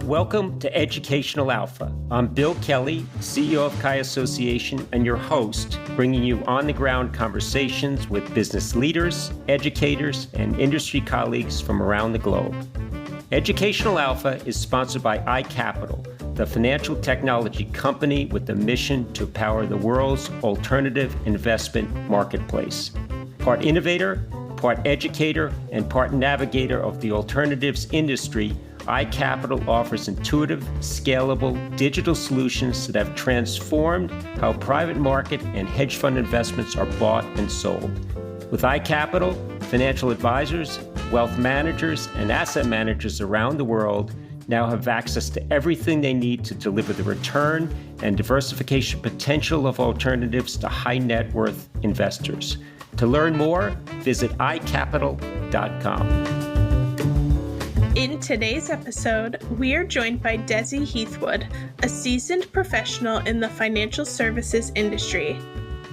Welcome to Educational Alpha. I'm Bill Kelly, CEO of Chi Association, and your host, bringing you on-the-ground conversations with business leaders, educators, and industry colleagues from around the globe. Educational Alpha is sponsored by iCapital, the financial technology company with the mission to power the world's alternative investment marketplace. Part innovator, part educator, and part navigator of the alternatives industry, iCapital offers intuitive, scalable digital solutions that have transformed how private market and hedge fund investments are bought and sold. With iCapital, financial advisors, wealth managers, and asset managers around the world now have access to everything they need to deliver the return and diversification potential of alternatives to high net worth investors. To learn more, visit iCapital.com. In today's episode, we are joined by Desi Heathwood, a seasoned professional in the financial services industry.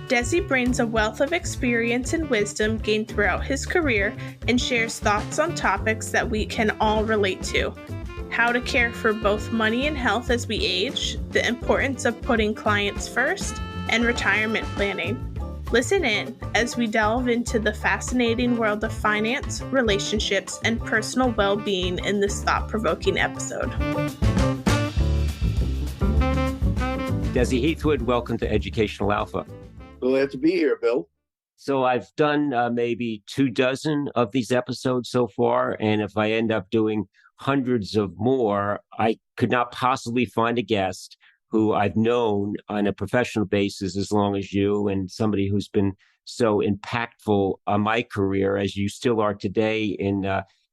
Desi brings a wealth of experience and wisdom gained throughout his career and shares thoughts on topics that we can all relate to. How to care for both money and health as we age, the importance of putting clients first, and retirement planning. Listen in as we delve into the fascinating world of finance, relationships, and personal well-being in this thought-provoking episode. Desi Heathwood, welcome to Educational Alpha. Glad to be here, Bill. So I've done maybe 24 of these episodes so far, and if I end up doing hundreds of more, I could not possibly find a guest who I've known on a professional basis as long as you, and somebody who's been so impactful on my career as you still are today in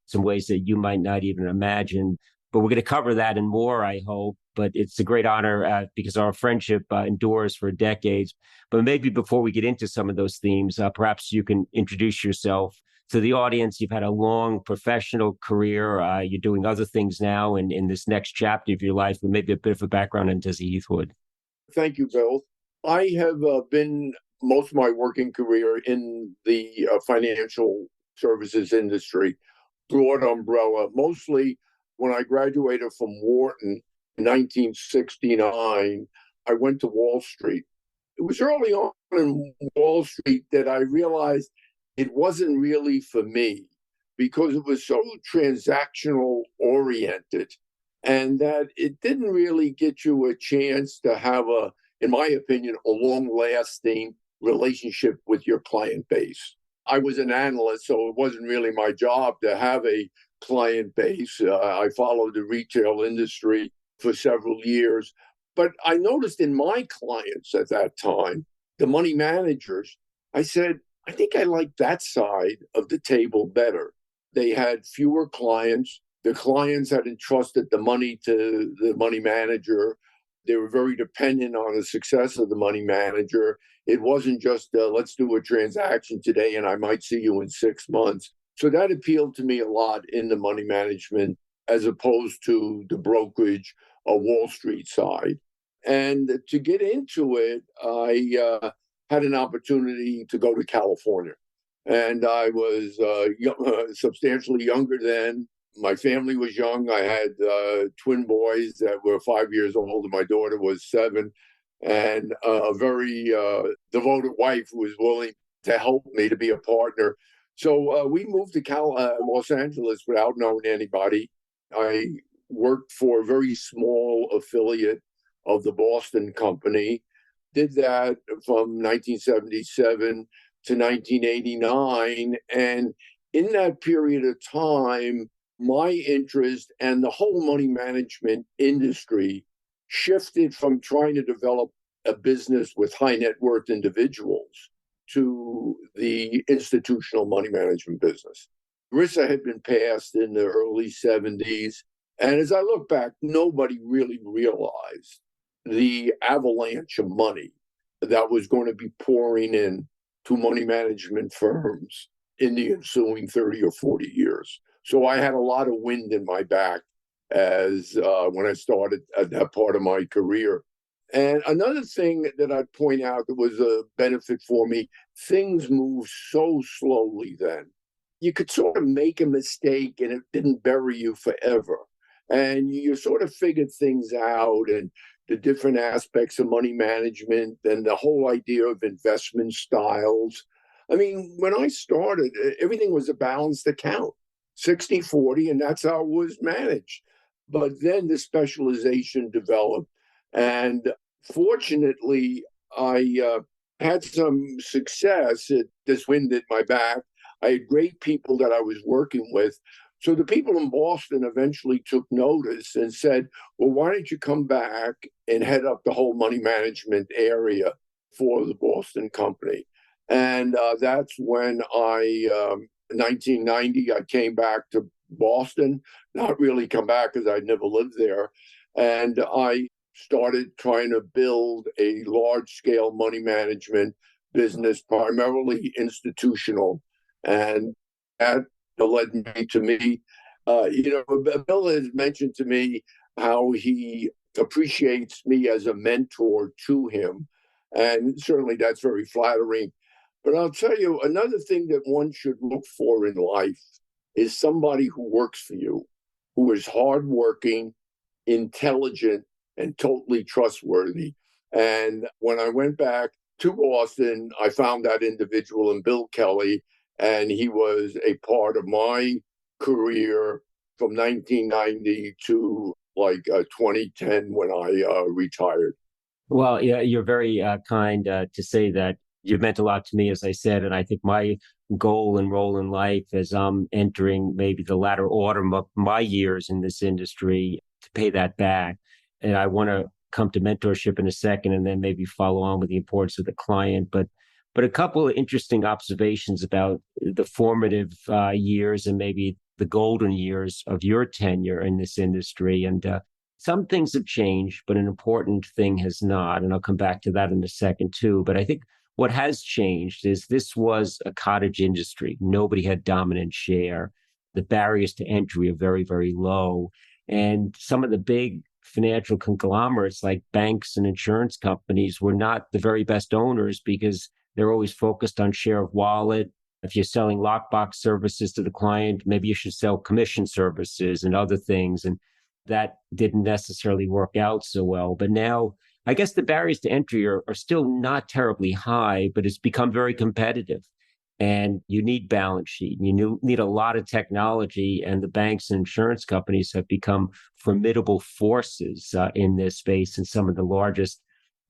some ways that you might not even imagine. But we're going to cover that and more, I hope. But it's a great honor because our friendship endures for decades. But maybe before we get into some of those themes, perhaps you can introduce yourself to the audience. You've had a long professional career. You're doing other things now in this next chapter of your life, but maybe a bit of a background on Desi Heathwood. Thank you, Bill. I have been most of my working career in the financial services industry, broad umbrella. Mostly when I graduated from Wharton in 1969, I went to Wall Street. It was early on in Wall Street that I realized it wasn't really for me because it was so transactional oriented and that it didn't really get you a chance to have in my opinion, a long lasting relationship with your client base. I was an analyst, so it wasn't really my job to have a client base. I followed the retail industry for several years, but I noticed in my clients at that time, the money managers, I said, I think I like that side of the table better. They had fewer clients. The clients had entrusted the money to the money manager. They were very dependent on the success of the money manager. It wasn't just, let's do a transaction today and I might see you in 6 months. So that appealed to me a lot in the money management as opposed to the brokerage or Wall Street side. And to get into it, I had an opportunity to go to California. And I was substantially younger then. My family was young. I had twin boys that were 5 years old, and my daughter was 7. And a very devoted wife who was willing to help me to be a partner. So we moved to Los Angeles without knowing anybody. I worked for a very small affiliate of the Boston company. Did that from 1977 to 1989. And in that period of time, my interest and the whole money management industry shifted from trying to develop a business with high net worth individuals to the institutional money management business. RISA had been passed in the early 70s. And as I look back, nobody really realized the avalanche of money that was going to be pouring in to money management firms in the ensuing 30 or 40 years. So I had a lot of wind in my back as when I started at that part of my career. And another thing that I'd point out that was a benefit for me, things moved so slowly then. You could sort of make a mistake and it didn't bury you forever. And you sort of figured things out and the different aspects of money management and the whole idea of investment styles. I mean, when I started, everything was a balanced account, 60-40, and that's how it was managed. But then the specialization developed. And fortunately, I had some success. This wind at my back. I had great people that I was working with. So the people in Boston eventually took notice and said, well, why don't you come back and head up the whole money management area for the Boston company? And that's when 1990, I came back to Boston, not really come back because I'd never lived there. And I started trying to build a large scale money management business, primarily institutional. And that led me to me. Bill has mentioned to me how he appreciates me as a mentor to him. And certainly that's very flattering. But I'll tell you, another thing that one should look for in life is somebody who works for you, who is hardworking, intelligent, and totally trustworthy. And when I went back to Boston, I found that individual in Bill Kelly, and he was a part of my career from 1990 to 2010 when I retired. Well, yeah, you're very kind to say that. You've meant a lot to me, as I said, and I think my goal and role in life as I'm entering maybe the latter autumn of my years in this industry to pay that back. And I want to come to mentorship in a second and then maybe follow on with the importance of the client. But a couple of interesting observations about the formative years and maybe the golden years of your tenure in this industry. And some things have changed, but an important thing has not. And I'll come back to that in a second, too. But I think what has changed is this was a cottage industry. Nobody had dominant share. The barriers to entry are very, very low. And some of the big financial conglomerates like banks and insurance companies were not the very best owners because they're always focused on share of wallet. If you're selling lockbox services to the client, maybe you should sell commission services and other things. And that didn't necessarily work out so well. But now, I guess the barriers to entry are still not terribly high, but it's become very competitive. And you need balance sheet. You need a lot of technology. And the banks and insurance companies have become formidable forces in this space and some of the largest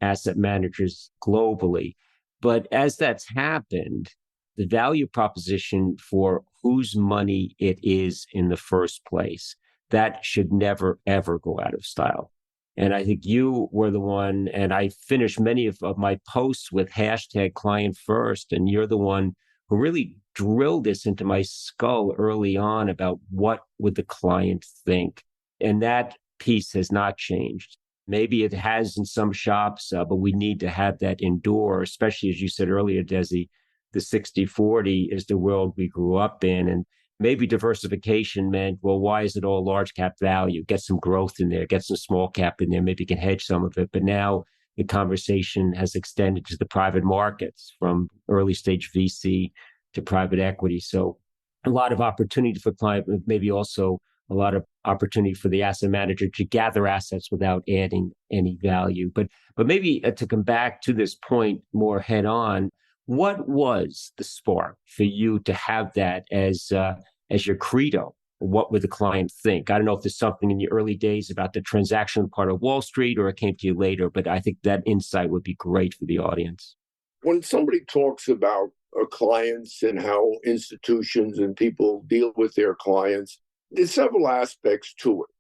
asset managers globally. But as that's happened, the value proposition for whose money it is in the first place, that should never, ever go out of style. And I think you were the one, and I finished many of my posts with hashtag client first, and you're the one who really drilled this into my skull early on about what would the client think. And that piece has not changed. Maybe it has in some shops, but we need to have that endure, especially as you said earlier, Desi, the 60-40 is the world we grew up in. And maybe diversification meant, well, why is it all large cap value? Get some growth in there, get some small cap in there, maybe you can hedge some of it. But now the conversation has extended to the private markets from early stage VC to private equity. So a lot of opportunity for client, maybe also a lot of opportunity for the asset manager to gather assets without adding any value. But maybe to come back to this point more head on, what was the spark for you to have that as your credo? What would the client think? I don't know if there's something in the early days about the transactional part of Wall Street or it came to you later, but I think that insight would be great for the audience. When somebody talks about clients and how institutions and people deal with their clients, there's several aspects to it.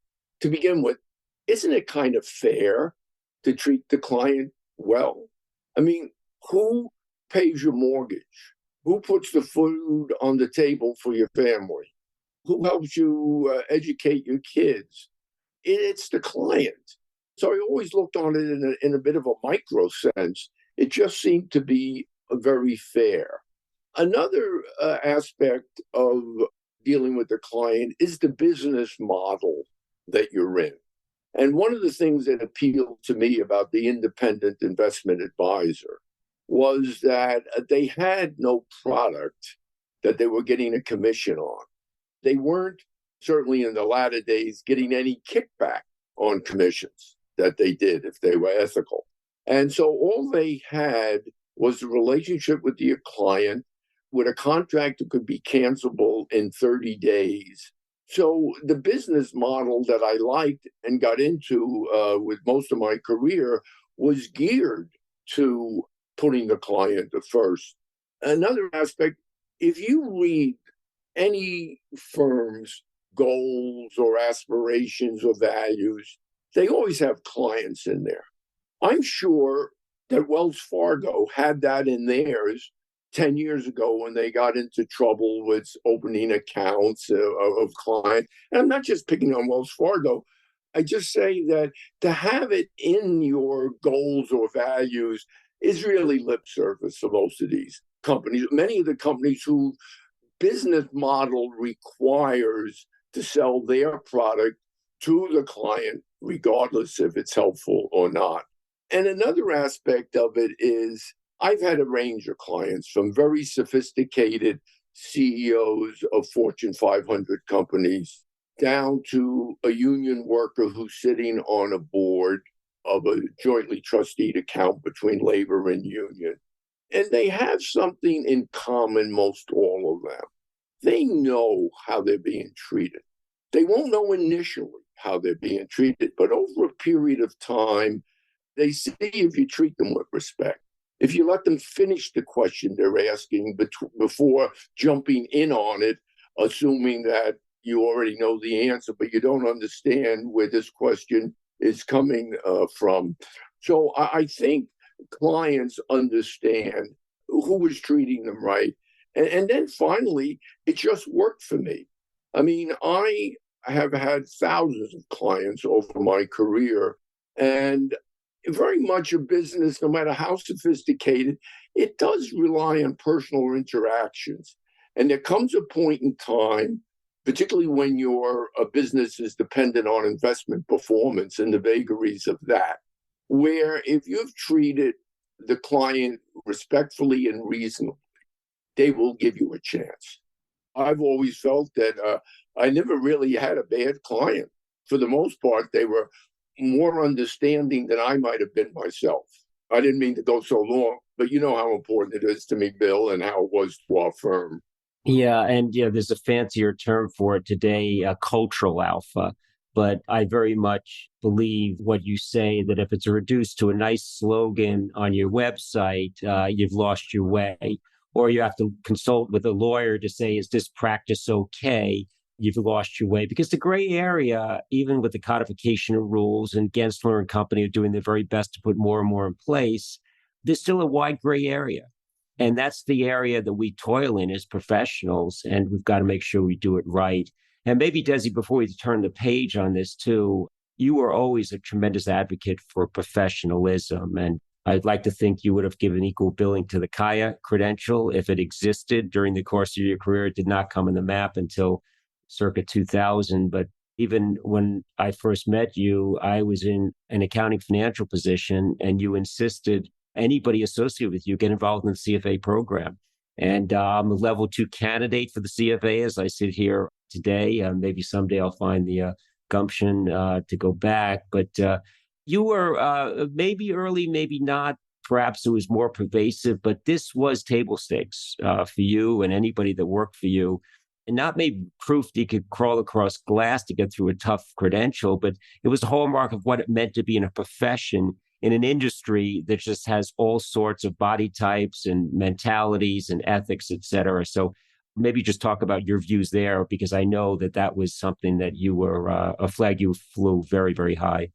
To begin with, isn't it kind of fair to treat the client well? I mean, who pays your mortgage? Who puts the food on the table for your family? Who helps you educate your kids? It's the client. So I always looked on it in a bit of a micro sense. It just seemed to be very fair. Another aspect of dealing with the client is the business model that you're in. And one of the things that appealed to me about the independent investment advisor was that they had no product that they were getting a commission on. They weren't certainly in the latter days, getting any kickback on commissions that they did if they were ethical. And so all they had was a relationship with the client with a contract that could be cancelable in 30 days. So the business model that I liked and got into with most of my career was geared to putting the client first. Another aspect, if you read any firm's goals or aspirations or values, they always have clients in there. I'm sure that Wells Fargo had that in theirs 10 years ago when they got into trouble with opening accounts of clients. And I'm not just picking on Wells Fargo. I just say that to have it in your goals or values is really lip service for most of these companies. Many of the companies whose business model requires to sell their product to the client, regardless if it's helpful or not. And another aspect of it is I've had a range of clients from very sophisticated CEOs of Fortune 500 companies down to a union worker who's sitting on a board of a jointly trusteed account between labor and union. And they have something in common, most all of them. They know how they're being treated. They won't know initially how they're being treated, but over a period of time, they see if you treat them with respect. If you let them finish the question they're asking before jumping in on it, assuming that you already know the answer, but you don't understand where this question is coming from. So I think clients understand who is treating them right. And then finally, it just worked for me. I mean, I have had thousands of clients over my career, and very much a business, no matter how sophisticated, it does rely on personal interactions. And there comes a point in time, particularly when your business is dependent on investment performance and the vagaries of that, where if you've treated the client respectfully and reasonably, they will give you a chance. I've always felt that I never really had a bad client. For the most part, they were more understanding than I might have been myself. I didn't mean to go so long, but you know how important it is to me, Bill, and how it was to our firm. Yeah, and there's a fancier term for it today, cultural alpha. But I very much believe what you say, that if it's reduced to a nice slogan on your website, you've lost your way. Or you have to consult with a lawyer to say, is this practice okay? You've lost your way. Because the gray area, even with the codification of rules, and Gensler and company are doing their very best to put more and more in place, there's still a wide gray area. And that's the area that we toil in as professionals, and we've got to make sure we do it right. And maybe, Desi, before we turn the page on this too, you were always a tremendous advocate for professionalism. And I'd like to think you would have given equal billing to the Kaya credential if it existed during the course of your career. It did not come on the map until circa 2000. But even when I first met you, I was in an accounting financial position, and you insisted anybody associated with you get involved in the CFA program. And I'm a level 2 candidate for the CFA as I sit here today. Maybe someday I'll find the gumption to go back. But you were maybe early, maybe not. Perhaps it was more pervasive, but this was table stakes for you and anybody that worked for you. And not maybe proof that you could crawl across glass to get through a tough credential, but it was a hallmark of what it meant to be in a profession, in an industry that just has all sorts of body types and mentalities and ethics, et cetera. So maybe just talk about your views there, because I know that that was something that you were, a flag you flew very, very high.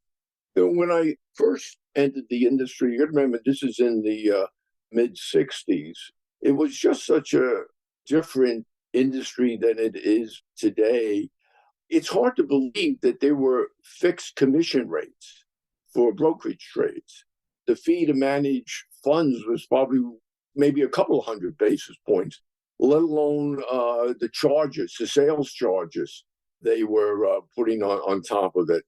When I first entered the industry, you remember this is in the mid-'60s, it was just such a different industry than it is today. It's hard to believe that there were fixed commission rates for brokerage trades. The fee to manage funds was probably maybe a couple of hundred basis points, let alone the charges, the sales charges they were putting on top of it.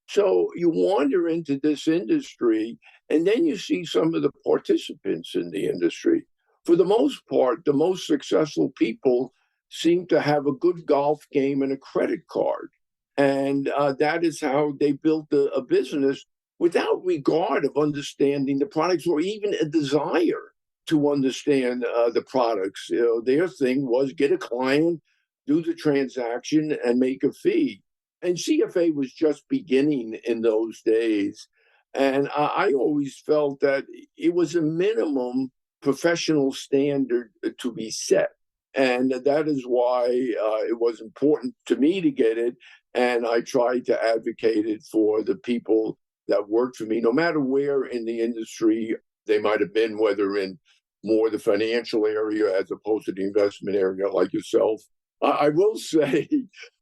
So you wander into this industry, and then you see some of the participants in the industry. For the most part, the most successful people seemed to have a good golf game and a credit card. And that is how they built a business without regard of understanding the products or even a desire to understand the products. Their thing was get a client, do the transaction, and make a fee. And CFA was just beginning in those days. And I always felt that it was a minimum professional standard to be set. And that is why it was important to me to get it. And I tried to advocate it for the people that worked for me, no matter where in the industry they might have been, whether in more the financial area as opposed to the investment area like yourself. I will say,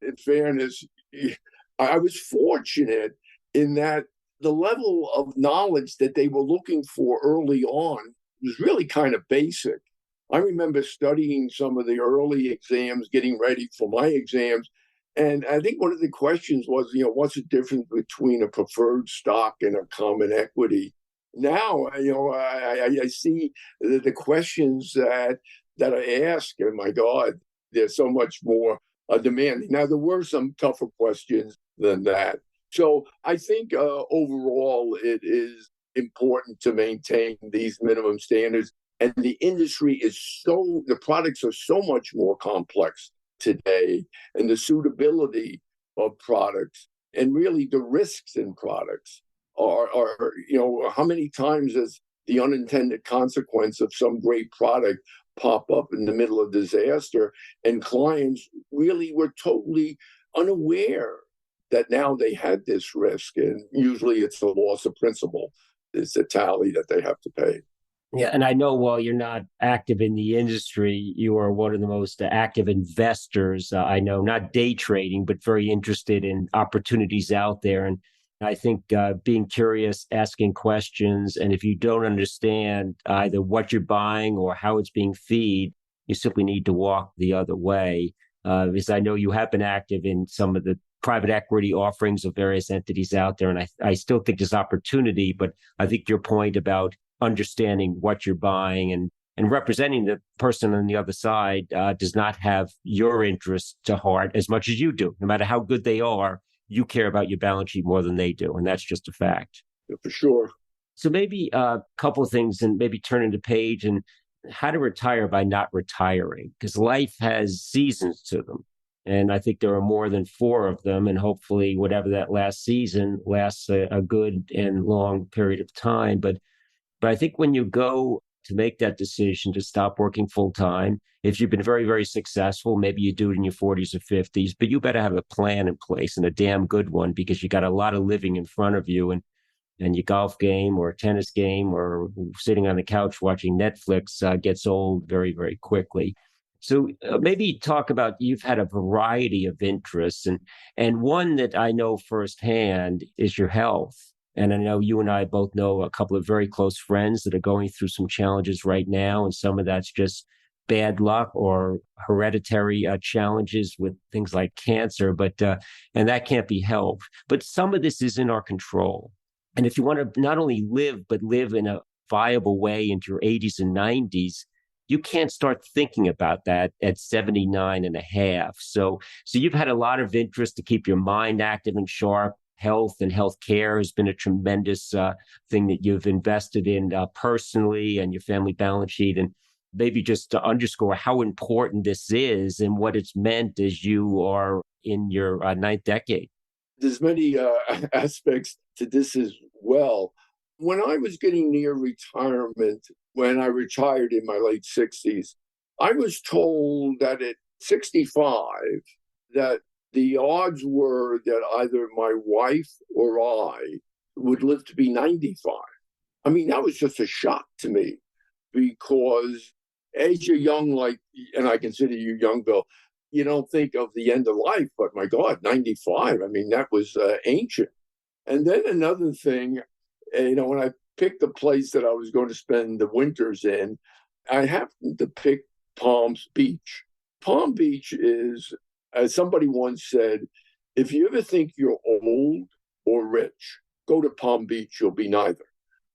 in fairness, I was fortunate in that the level of knowledge that they were looking for early on was really kind of basic. I remember studying some of the early exams, getting ready for my exams. And I think one of the questions was, what's the difference between a preferred stock and a common equity? Now, I see the questions that I ask, and my God, there's so much more demanding. Now, there were some tougher questions than that. So I think overall it is important to maintain these minimum standards. And the industry the products are so much more complex today, and the suitability of products and really the risks in products are how many times has the unintended consequence of some great product pop up in the middle of disaster, and clients really were totally unaware that now they had this risk, and usually it's the loss of principal. It's a tally that they have to pay. Yeah, and I know while you're not active in the industry, you are one of the most active investors. I know, not day trading, but very interested in opportunities out there. And I think being curious, asking questions, and if you don't understand either what you're buying or how it's being feed, you simply need to walk the other way. Because I know you have been active in some of the private equity offerings of various entities out there. And I still think there's opportunity, but I think your point about understanding what you're buying and representing the person on the other side does not have your interests to heart as much as you do. No matter how good they are, you care about your balance sheet more than they do. And that's just a fact. Yeah, for sure. So maybe a couple of things, and maybe turning the page and how to retire by not retiring, because life has seasons to them. And I think there are more than 4 of them. And hopefully whatever that last season lasts a good and long period of time. But I think when you go to make that decision to stop working full time, if you've been very, very successful, maybe you do it in your 40s or 50s, but you better have a plan in place, and a damn good one, because you got a lot of living in front of you. And your golf game or tennis game or sitting on the couch watching Netflix gets old very, very quickly. So maybe talk about, you've had a variety of interests, and one that I know firsthand is your health. And I know you and I both know a couple of very close friends that are going through some challenges right now. And some of that's just bad luck or hereditary challenges with things like cancer. And that can't be helped. But some of this is in our control. And if you want to not only live, but live in a viable way into your 80s and 90s, you can't start thinking about that at 79 and a half. So you've had a lot of interest to keep your mind active and sharp. Health and healthcare has been a tremendous thing that you've invested in personally and your family balance sheet. And maybe just to underscore how important this is and what it's meant as you are in your 9th decade. There's many aspects to this as well. When I was getting near retirement, when I retired in my late 60s, I was told that at 65, that the odds were that either my wife or I would live to be 95. I mean, that was just a shock to me, because as you're young, and I consider you young, Bill, you don't think of the end of life, but my God, 95. I mean, that was ancient. And then another thing, when I picked the place that I was going to spend the winters in, I happened to pick Palm Beach. Palm Beach is, as somebody once said, if you ever think you're old or rich, go to Palm Beach, you'll be neither.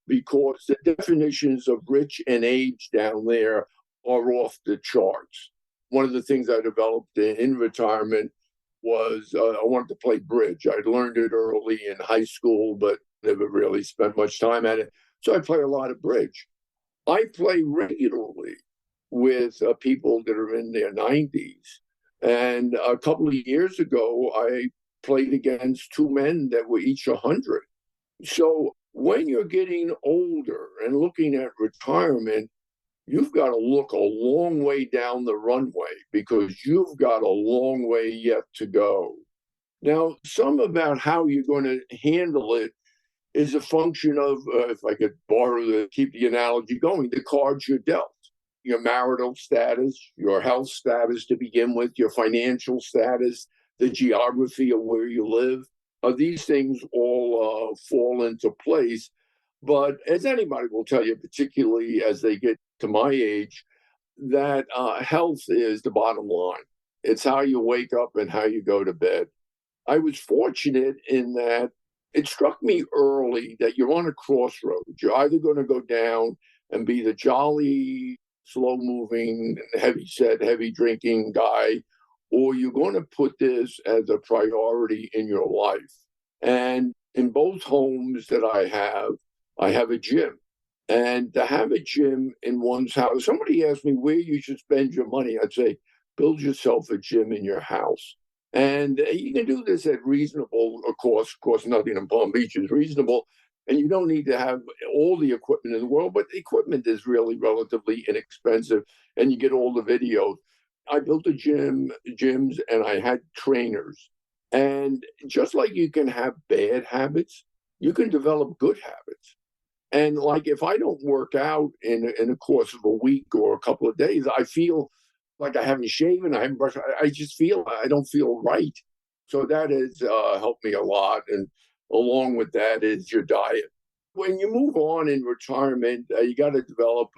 Because the definitions of rich and age down there are off the charts. one of the things I developed in retirement was I wanted to play bridge. I learned it early in high school, but never really spent much time at it. So I play a lot of bridge. I play regularly with people that are in their 90s. And a couple of years ago, I played against two men that were each 100. So when you're getting older and looking at retirement, you've got to look a long way down the runway because you've got a long way yet to go. Now, some about how you're going to handle it is a function of, if I could keep the analogy going, the cards you're dealt. Your marital status, your health status to begin with, your financial status, the geography of where you live. These things all fall into place. But as anybody will tell you, particularly as they get to my age, that health is the bottom line. It's how you wake up and how you go to bed. I was fortunate in that it struck me early that you're on a crossroads. You're either going to go down and be the jolly, slow-moving, heavy-set, heavy-drinking guy, or you're going to put this as a priority in your life. And in both homes that I have a gym. And to have a gym in one's house, somebody asked me where you should spend your money. I'd say, build yourself a gym in your house. And you can do this at reasonable cost. Of course, nothing in Palm Beach is reasonable. And you don't need to have all the equipment in the world, but the equipment is really relatively inexpensive. And you get all the videos. I built gyms, and I had trainers. And just like you can have bad habits, you can develop good habits. And like if I don't work out in the course of a week or a couple of days, I feel like I haven't shaven, I haven't brushed. I just feel I don't feel right. So that has helped me a lot. And along with that is your diet. When you move on in retirement, you got to develop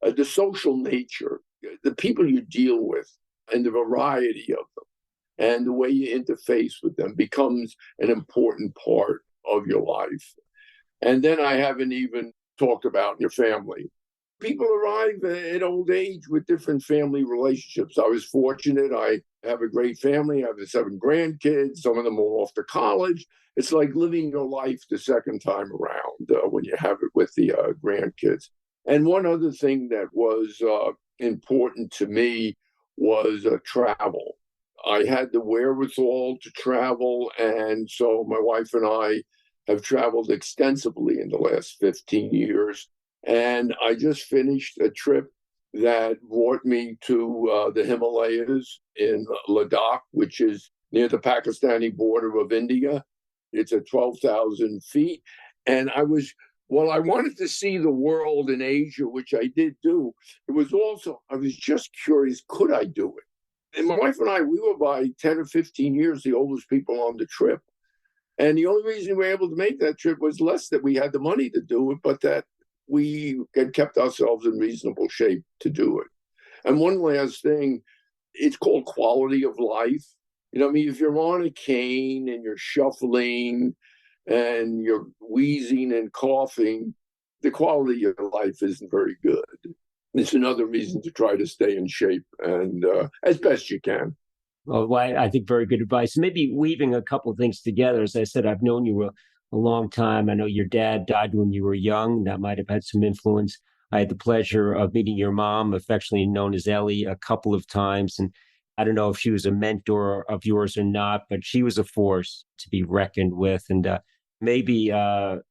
the social nature, the people you deal with, and the variety of them, and the way you interface with them becomes an important part of your life. And then I haven't even talked about your family. People arrive at old age with different family relationships. I was fortunate. I have a great family. I have 7 grandkids. Some of them are off to college. It's like living your life the second time around when you have it with the grandkids. And one other thing that was important to me was travel. I had the wherewithal to travel. And so my wife and I have traveled extensively in the last 15 years. And I just finished a trip that brought me to the Himalayas in Ladakh, which is near the Pakistani border of India. It's at 12,000 feet. And I wanted to see the world in Asia, which I did do. I was just curious, could I do it? And my wife and I, we were by 10 or 15 years the oldest people on the trip. And the only reason we were able to make that trip was less that we had the money to do it, but that we had kept ourselves in reasonable shape to do it. And one last thing, it's called quality of life. I mean, if you're on a cane and you're shuffling and you're wheezing and coughing, the quality of your life isn't very good. It's another reason to try to stay in shape and as best you can. Well, I think very good advice. Maybe weaving a couple of things together. As I said, I've known you a long time. I know your dad died when you were young. That might have had some influence. I had the pleasure of meeting your mom, affectionately known as Ellie, a couple of times. And I don't know if she was a mentor of yours or not, but she was a force to be reckoned with. And maybe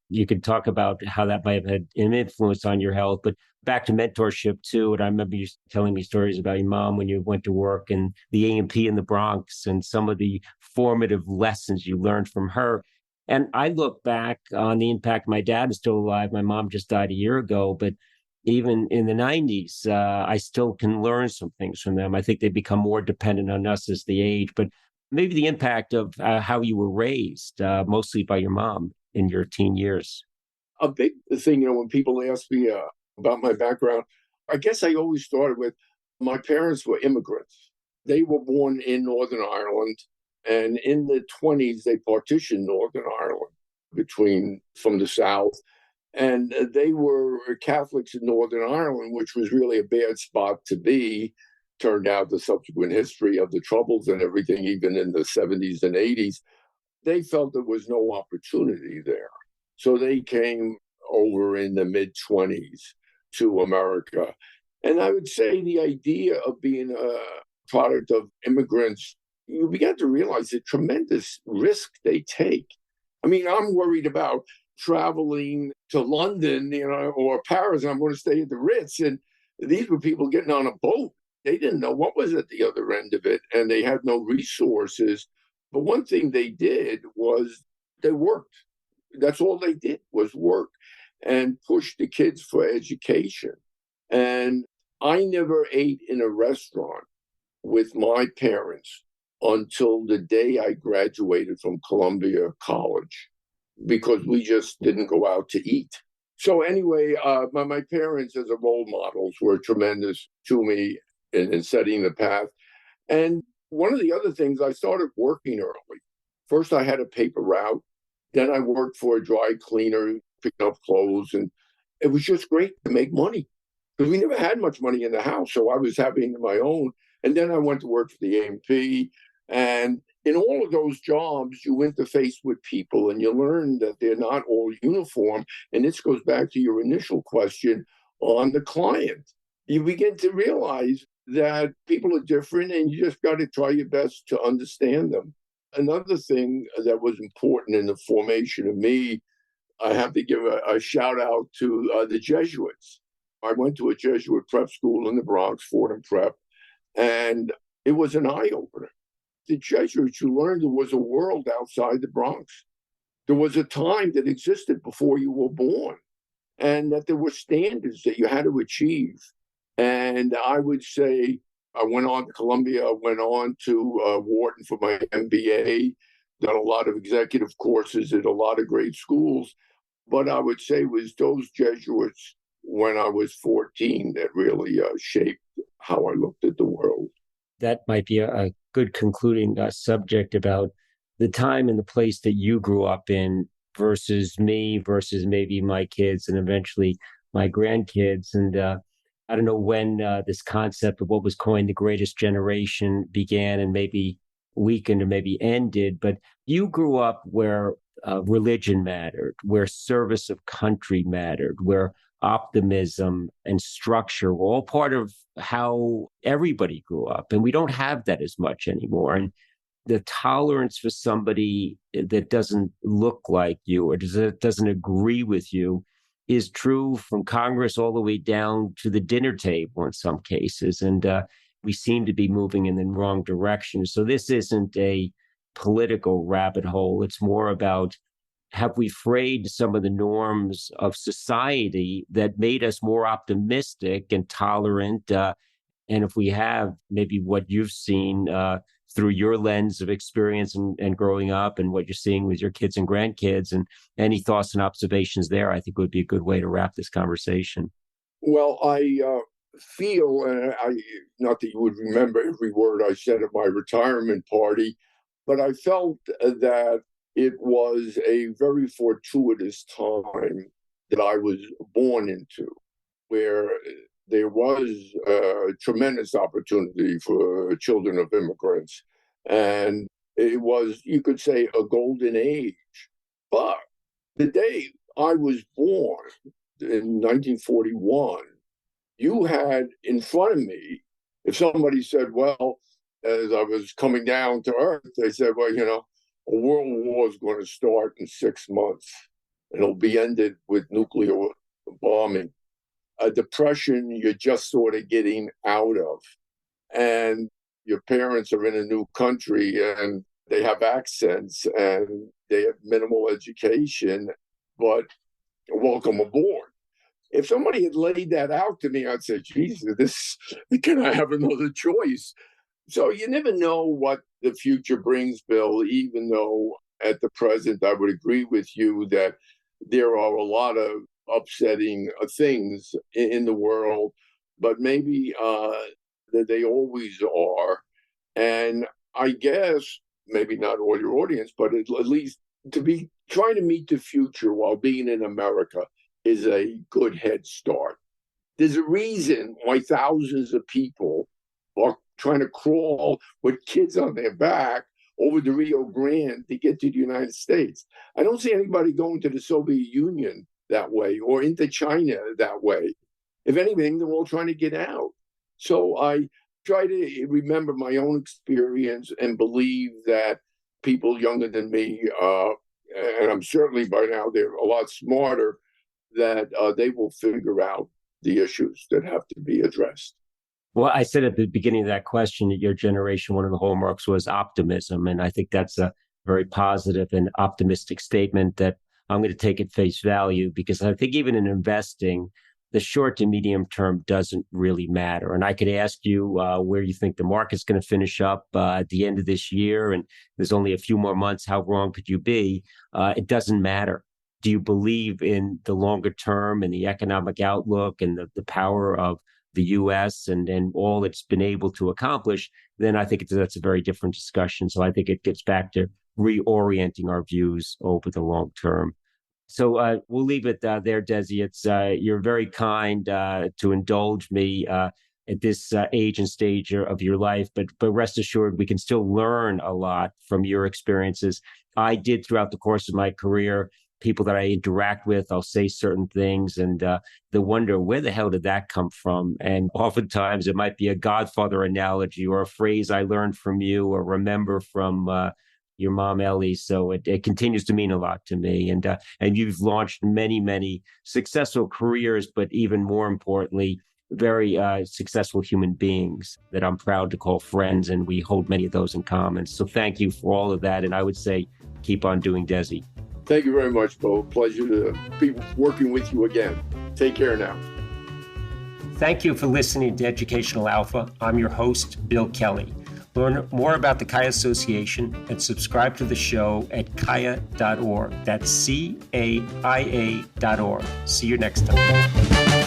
you could talk about how that might have had an influence on your health. But back to mentorship too. And I remember you telling me stories about your mom when you went to work and the A&P in the Bronx and some of the formative lessons you learned from her. And I look back on the impact. My dad is still alive. My mom just died a year ago, but even in the 90s, I still can learn some things from them. I think they become more dependent on us as they age, but maybe the impact of how you were raised, mostly by your mom in your teen years. A big thing, when people ask me about my background, I guess I always started with my parents were immigrants. They were born in Northern Ireland, and in the 1920s, they partitioned Northern Ireland from the South. And they were Catholics in Northern Ireland, which was really a bad spot to be. turned out the subsequent history of the Troubles and everything, even in the 70s and 80s, they felt there was no opportunity there. So they came over in the mid 20s to America. And I would say the idea of being a product of immigrants, you began to realize the tremendous risk they take. I mean, I'm worried about traveling to London, or Paris, and I'm going to stay at the Ritz. And these were people getting on a boat. They didn't know what was at the other end of it, and they had no resources. But one thing they did was they worked. That's all they did was work and push the kids for education. And I never ate in a restaurant with my parents until the day I graduated from Columbia College, because we just didn't go out to eat. So anyway, my parents as a role models were tremendous to me in setting the path. And one of the other things, I started working early. First, I had a paper route. Then I worked for a dry cleaner, picking up clothes. And it was just great to make money because we never had much money in the house. So I was having my own. And then I went to work for the AMP. And in all of those jobs, you interface with people and you learn that they're not all uniform. And this goes back to your initial question on the client. You begin to realize that people are different and you just got to try your best to understand them. Another thing that was important in the formation of me, I have to give a shout out to the Jesuits. I went to a Jesuit prep school in the Bronx, Fordham Prep, and it was an eye-opener. The Jesuits, you learned there was a world outside the Bronx. There was a time that existed before you were born, and that there were standards that you had to achieve. And I would say I went on to Columbia, went on to Wharton for my MBA, done a lot of executive courses at a lot of great schools. But I would say it was those Jesuits when I was 14 that really shaped how I looked at the world. That might be a good concluding subject about the time and the place that you grew up in versus me, versus maybe my kids and eventually my grandkids. And I don't know when this concept of what was coined the greatest generation began and maybe weakened or maybe ended, but you grew up where religion mattered, where service of country mattered, where optimism and structure were all part of how everybody grew up. And we don't have that as much anymore. And the tolerance for somebody that doesn't look like you or doesn't agree with you is true from Congress all the way down to the dinner table in some cases. And we seem to be moving in the wrong direction. So this isn't a political rabbit hole. It's more about, have we frayed some of the norms of society that made us more optimistic and tolerant? And if we have, maybe what you've seen through your lens of experience and growing up and what you're seeing with your kids and grandkids, and any thoughts and observations there, I think would be a good way to wrap this conversation. Well, I feel, and not that you would remember every word I said at my retirement party, but I felt that it was a very fortuitous time that I was born into, where there was a tremendous opportunity for children of immigrants. And it was, you could say, a golden age. But the day I was born in 1941, you had in front of me, if somebody said, well, as I was coming down to earth, they said, well, a world war is going to start in 6 months, and it'll be ended with nuclear bombing. A depression you're just sort of getting out of. And your parents are in a new country and they have accents and they have minimal education, but welcome aboard. If somebody had laid that out to me, I'd say, Jesus, can I have another choice? So you never know what the future brings, Bill, even though at the present, I would agree with you that there are a lot of upsetting things in the world, but maybe that they always are. And I guess maybe not all your audience, but at least to be trying to meet the future while being in America is a good head start. There's a reason why thousands of people are trying to crawl with kids on their back over the Rio Grande to get to the United States. I don't see anybody going to the Soviet Union that way or into China that way. If anything, they're all trying to get out. So I try to remember my own experience and believe that people younger than me, and I'm certainly by now they're a lot smarter, that they will figure out the issues that have to be addressed. Well, I said at the beginning of that question that your generation, one of the hallmarks was optimism. And I think that's a very positive and optimistic statement that I'm going to take at face value, because I think even in investing, the short to medium term doesn't really matter. And I could ask you where you think the market's going to finish up at the end of this year. And there's only a few more months. How wrong could you be? It doesn't matter. Do you believe in the longer term and the economic outlook and the power of the U.S. and all it's been able to accomplish? Then I think that's a very different discussion. So I think it gets back to reorienting our views over the long term. So we'll leave it there, Desi. It's you're very kind to indulge me at this age and stage of your life, but rest assured, we can still learn a lot from your experiences. I did throughout the course of my career. People that I interact with, I'll say certain things, and they wonder, where the hell did that come from? And oftentimes it might be a Godfather analogy or a phrase I learned from you or remember from your mom, Ellie. So it continues to mean a lot to me. And you've launched many, many successful careers, but even more importantly, very successful human beings that I'm proud to call friends. And we hold many of those in common. So thank you for all of that. And I would say, keep on doing, Desi. Thank you very much, Bo. Pleasure to be working with you again. Take care now. Thank you for listening to Educational Alpha. I'm your host, Bill Kelly. Learn more about the CAIA Association and subscribe to the show at caia.org. That's CAIA.org. See you next time.